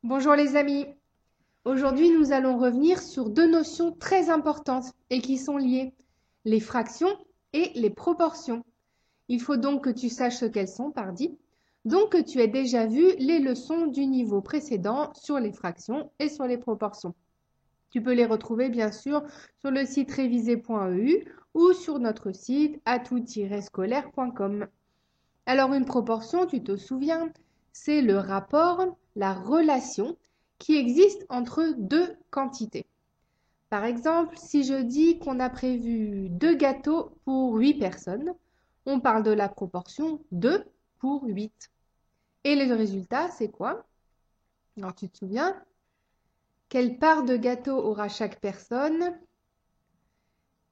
Bonjour les amis. Aujourd'hui, nous allons revenir sur deux notions très importantes et qui sont liées, les fractions et les proportions. Il faut donc que tu saches ce qu'elles sont, pardi. Donc que tu aies déjà vu les leçons du niveau précédent sur les fractions et sur les proportions. Tu peux les retrouver bien sûr sur le site révisé.eu ou sur notre site atout-scolaire.com. Alors une proportion, tu te souviens, c'est le rapport, la relation qui existe entre deux quantités. Par exemple, si je dis qu'on a prévu deux gâteaux pour 8 personnes, on parle de la proportion 2 pour 8. Et le résultat, c'est quoi? Alors tu te souviens? Quelle part de gâteau aura chaque personne?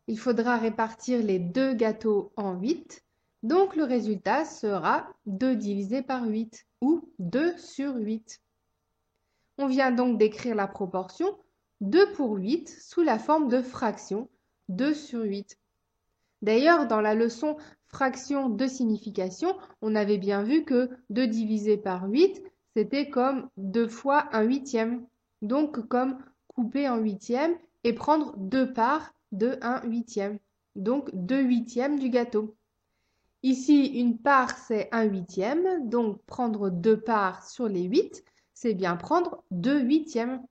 Il faudra répartir les deux gâteaux en 8. Donc le résultat sera 2 divisé par 8 ou 2 sur 8. On vient donc d'écrire la proportion 2 pour 8 sous la forme de fraction 2 sur 8. D'ailleurs, dans la leçon fraction de signification, on avait bien vu que 2 divisé par 8, c'était comme 2 fois un huitième. Donc comme couper en huitième et prendre 2 parts de 1 huitième. Donc 2 huitièmes du gâteau. Ici, une part, c'est un huitième. Donc prendre 2 parts sur les 8, c'est bien prendre 2 huitièmes.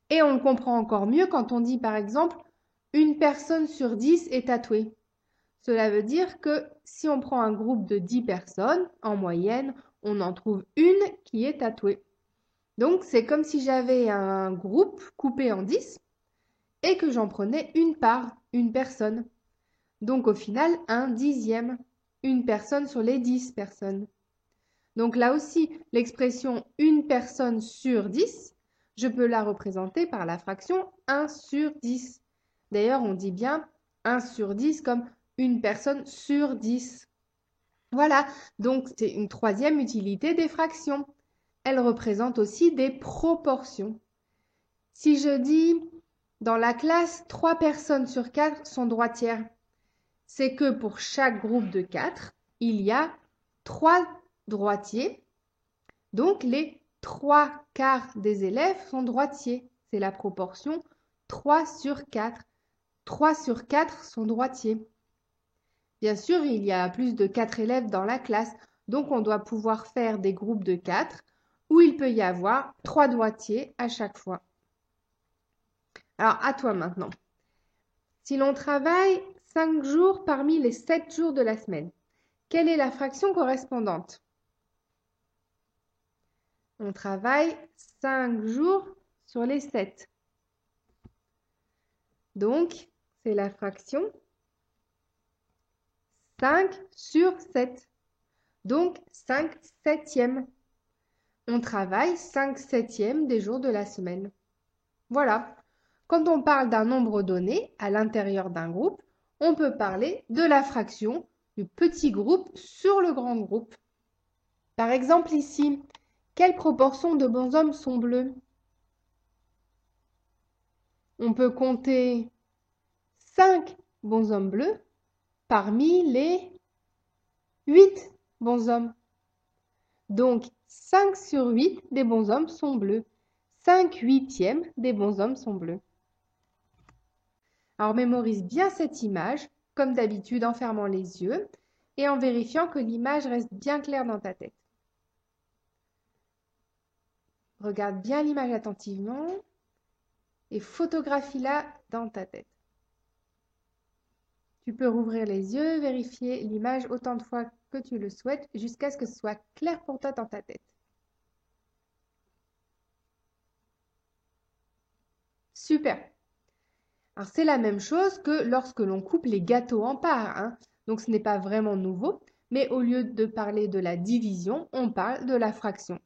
Et on le comprend encore mieux quand on dit par exemple une personne sur 10 est tatouée. Cela veut dire que si on prend un groupe de 10 personnes, en moyenne, on en trouve une qui est tatouée. Donc c'est comme si j'avais un groupe coupé en 10 et que j'en prenais une part, une personne. Donc au final, un dixième, une personne sur les 10 personnes. Donc là aussi, l'expression une personne sur 10, je peux la représenter par la fraction 1 sur 10. D'ailleurs, on dit bien 1 sur 10 comme une personne sur 10. Voilà, donc c'est une troisième utilité des fractions. Elles représentent aussi des proportions. Si je dis dans la classe 3 personnes sur 4 sont droitières, c'est que pour chaque groupe de 4, il y a 3 droitiers. Donc les 3 quarts des élèves sont droitiers. C'est la proportion 3 sur 4. 3 sur 4 sont droitiers. Bien sûr, il y a plus de 4 élèves dans la classe, donc on doit pouvoir faire des groupes de 4 où il peut y avoir 3 droitiers à chaque fois. Alors, à toi maintenant. Si l'on travaille 5 jours parmi les 7 jours de la semaine, quelle est la fraction correspondante? On travaille 5 jours sur les 7. Donc, c'est la fraction 5 sur 7. Donc, 5 septièmes. On travaille 5 septièmes des jours de la semaine. Voilà. Quand on parle d'un nombre donné à l'intérieur d'un groupe, on peut parler de la fraction du petit groupe sur le grand groupe. Par exemple ici, quelle proportion de bonshommes sont bleus? On peut compter 5 bonshommes bleus parmi les 8 bonshommes. Donc 5 sur 8 des bonshommes sont bleus. 5 huitièmes des bonshommes sont bleus. Alors mémorise bien cette image, comme d'habitude en fermant les yeux et en vérifiant que l'image reste bien claire dans ta tête. Regarde bien l'image attentivement et photographie-la dans ta tête. Tu peux rouvrir les yeux, vérifier l'image autant de fois que tu le souhaites jusqu'à ce que ce soit clair pour toi dans ta tête. Super! Alors c'est la même chose que lorsque l'on coupe les gâteaux en parts, hein. Donc ce n'est pas vraiment nouveau, mais au lieu de parler de la division, on parle de la fraction.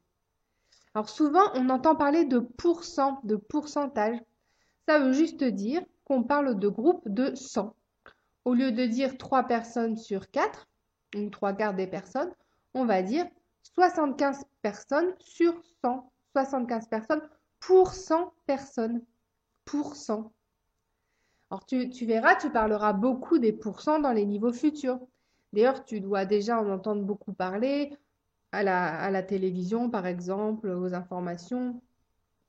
Alors souvent, on entend parler de pourcent, de pourcentage. Ça veut juste dire qu'on parle de groupe de 100. Au lieu de dire 3 personnes sur 4, ou 3 quarts des personnes, on va dire 75 personnes sur 100. 75 personnes pour 100 personnes. Pour 100. Alors tu verras, tu parleras beaucoup des pourcents dans les niveaux futurs. D'ailleurs, tu dois déjà en entendre beaucoup parler à la télévision, par exemple, aux informations,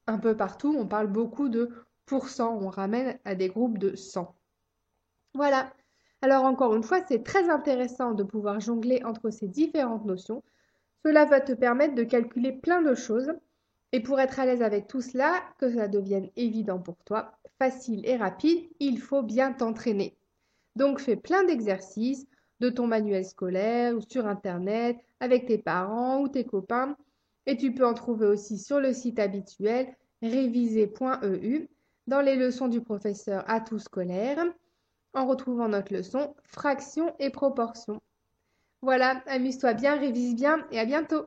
un peu partout, on parle beaucoup de pourcents, on ramène à des groupes de 100. Voilà. Alors encore une fois, c'est très intéressant de pouvoir jongler entre ces différentes notions. Cela va te permettre de calculer plein de choses. Et pour être à l'aise avec tout cela, que ça devienne évident pour toi, facile et rapide, il faut bien t'entraîner. Donc fais plein d'exercices de ton manuel scolaire ou sur Internet, avec tes parents ou tes copains. Et tu peux en trouver aussi sur le site habituel réviser.eu dans les leçons du professeur Atout scolaire en retrouvant notre leçon fraction et proportion. Voilà, amuse-toi bien, révise bien et à bientôt.